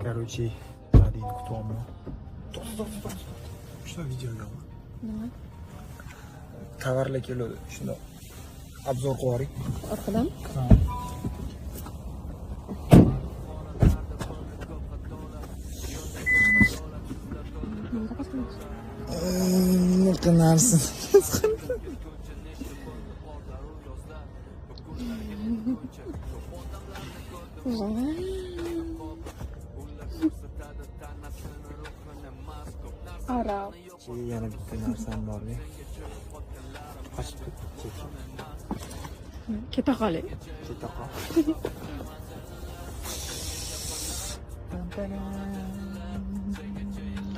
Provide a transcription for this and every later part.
Короче, Nadine kutyapman. To'xta. Shuna videoga ol. Nima? Tovarlar keladi. Shunda obzor qilib yuboring. Orqadan? Ha. Iltimos. Arab. Yana bitta narsam bor-ku. Qochib ketdi. Keta qoli. Keta qol.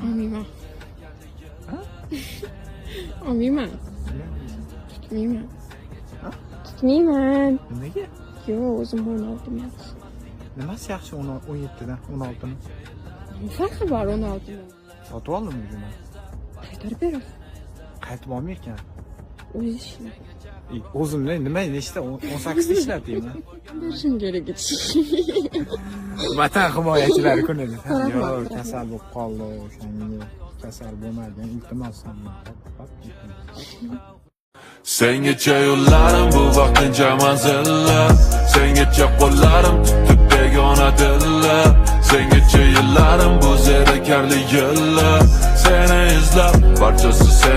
Olmayman. Olmayman. Tutmayman. Tutmayman. Nimaga? Yo'q, o'zim 16 yaxshi. Nimasi yaxshi 17 dan 16 ni? Nima farqi bor 16 dan? Sotib oldimmi buni? Qaytarib berasan. Qaytib olmay ekan. O'zi ishla. O'zimni nima nechta 18 ta ishlataymi? Berishim kerak edi. Vatan himoyachilari kunida. Yo'q, kasal bo'lib qoldi, o'shanga kasal bo'lmagan iltimos sendan. Sengacha yo'llarim bu vaqtincha manzillar, sengacha qo'llarim tutib begona dillar, sengacha yillarim bu zerikarli yillar, seni izlab barchasi sen